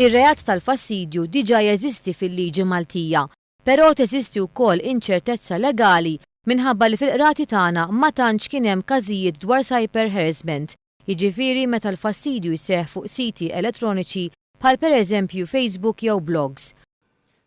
Ir-reat tal-fastidju diġà jeżisti fil-liġi Maltija, però teżisti wkoll inċertezza legali minħabba li fil-qrati tagħna ma tantx kien hemm każijiet dwar cyber harassment, jiġifieri meta l-fastidju jseħħ fuq siti elettroniċi bħal pereżempju Facebook jew blogs.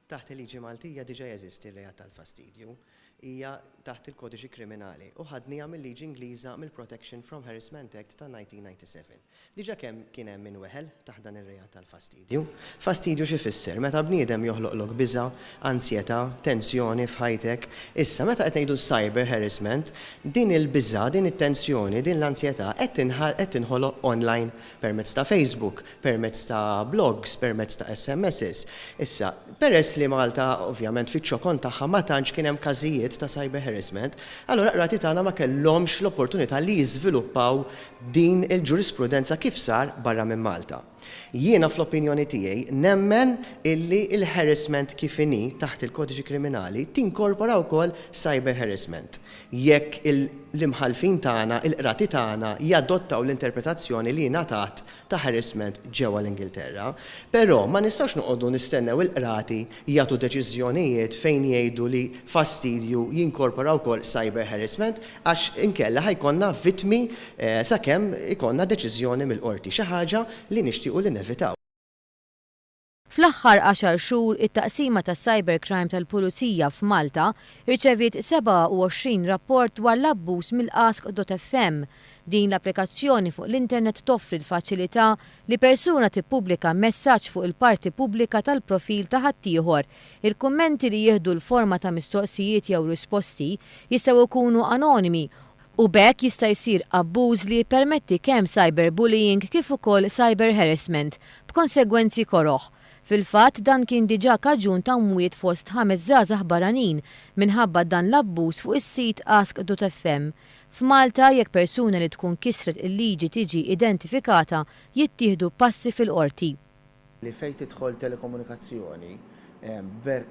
Taħt il-liġi Maltija diġà jeżisti r-reat tal-fastidju, hija taħt il-Kodiċi Kriminali u ħadniha mill-liġi Ingliża mill-Protection from Harassment Act ta' 1997. Diġà kemm kien hemm min weħel taħt dan ir-reat tal-fastidju. Fastidju xi fisser? Meta bniedem joħloqlok biża', ansjetà, tensjoni f'ħajtek. Issa meta qed ngħidu cyber harassment, din il-biża', din it-tensjoni, din l-ansjetà qed tinħoloq online permezz ta' Facebook, permezz ta' blogs, permezz ta' SMSs. Issa, peress li Malta ovvjament fiċ-ċokon tagħha ma tantx kien hemm każijiet ta' cyber harassment, allura qrati tagħna ma kellhomx l-opportunità li jiżviluppaw din il-ġurisprudenza kif sar barra minn Malta. Jiena fl-opinjoni tiegħi nemmen illi il-harassment kif inhi taħt il-Kodiċi Kriminali tinkorpora wkoll cyber harassment. Jekk l-imħalfin tagħna, il-qrati tagħna jadottaw l-interpretazzjoni li ngħatat ta' harassment ġewwa l-Ingilterra, però ma nistgħux noqogħdu nistennew il-qrati jagħtu deċiżjonijiet fejn jgħidu li fastidju jinkorpora wkoll cyber harassment għax inkella ħajkonna vittmi sakemm ikonna deċiżjoni mill-qorti xi ħaġa li nixtiequ li nevitaw. Fl-aħħar 10 xhur it-taqsima tas-cybercrime tal-Pulizija f'Malta irċeviet 27 rapport dwar l-abbuż mill-Ask.fm. Din l-applikazzjoni fuq l-internet toffri l-faċilità li persuna tippubblika messaġġ fuq il-parti pubblika tal-profil ta' ħaddieħor. Il-kummenti li jieħdu l-forma ta' mistoqsijiet jew risposti jistgħu jkunu anonimi u bekk jista' jsir abbuż li jippermetti kemm cyberbullying kif ukoll cyber harassment b'konsegwenzi koroħ. Fil-fatt dan kien diġà kaġun ta' mwiet fost 5 żgħażagħ barranin minħabba dan l-abbuż fuq is-sit Ask.fm. F'Malta jekk persuna li tkun kisret il-liġi tiġi identifikata jittieħdu passi fil-qorti. Li fejn tidħol telekomunikazzjoni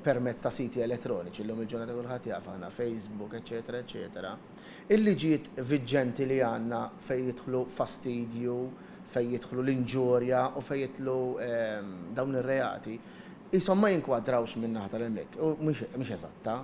permezz ta' siti elettroniċi llum il-ġurnata kulħadd jaf għandna Facebook, eċetera, eċetera. Il-liġijiet viġġenti li għandna fejn jidħlu fastidju, fejn jidħlu l-inġurja u fejn jidħlu dawn ir-reati, ishom ma jinkwadrawx min-naħa tal-hemmhekk, u mhix eżatta.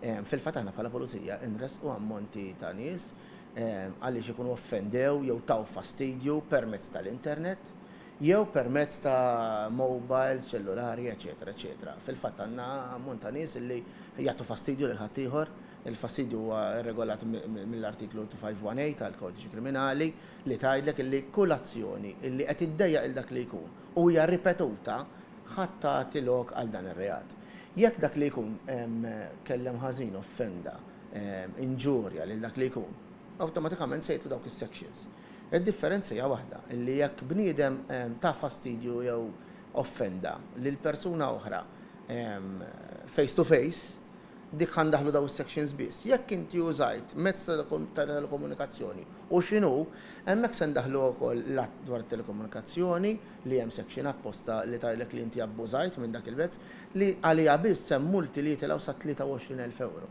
Fil-fatt aħna bħala pulizija nresqu ammonti ta' nies għaliex ikunu offendew jew taw fastidju permezz tal-internet jew permezz ta' mobile, ċellulari, eċetera, eċetera. Fil-fatt għandna ammont ta' nies li jagħtu fastidju lil ħaddieħor. Il-fastidju huwa regolat mill-artiklu 2518 tal-Kodiċi Kriminali li tgħidlek illi kull azzjoni illi qed iddejjaq il dak li jkun u hija ripetuta ħadd tagħti lok għal dan ir-reat. Jekk dak li jkun kellem ħażin offenda, inġurja lil dak li jkun, awtomatikament se jitlu dawk is-sections. Id-differenza hija waħda, illi jekk bniedem ta' fastidju jew offenda lil persuna oħra face to face, dik ħandaħlu daw is-sections biss. Jekk inti użajt mezz ta' telekomunikazzjoni u x'inhu, hemmhekk se ndaħlu wkoll l-att dwar telekomunikazzjoni li hemm section apposta li tgħidlek li inti abbużajt minn dak il-mezz li għaliha biss hemm multi li jitilgħu sa 23,000 euro.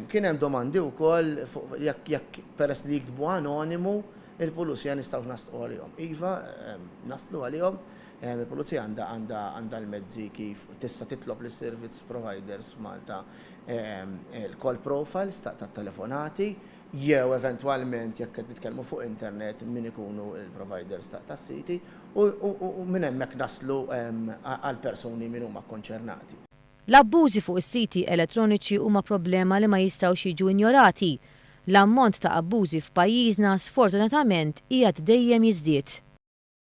Kien hemm domandi wkoll jekk peress li jiktbu anonimu il-pulizija nistgħu naslu għalihom. Iva, naslu għalihom. Il-pulizija għandha l-mezzi kif tista' titlob lis-service providers f'Malta il-call profiles ta' telefonati jew eventwalment jekk qed nitkellmu fuq internet min ikunu il-providers ta' siti u minn hemmhekk naslu għal persuni min huma konċernati. L-abbużi fuq is-siti elettroniċi huma problema li ma jistgħux jiġu injorati. L-ammont ta' abbużi f'pajjiżna sfortunatament qiegħed dejjem jiżdied.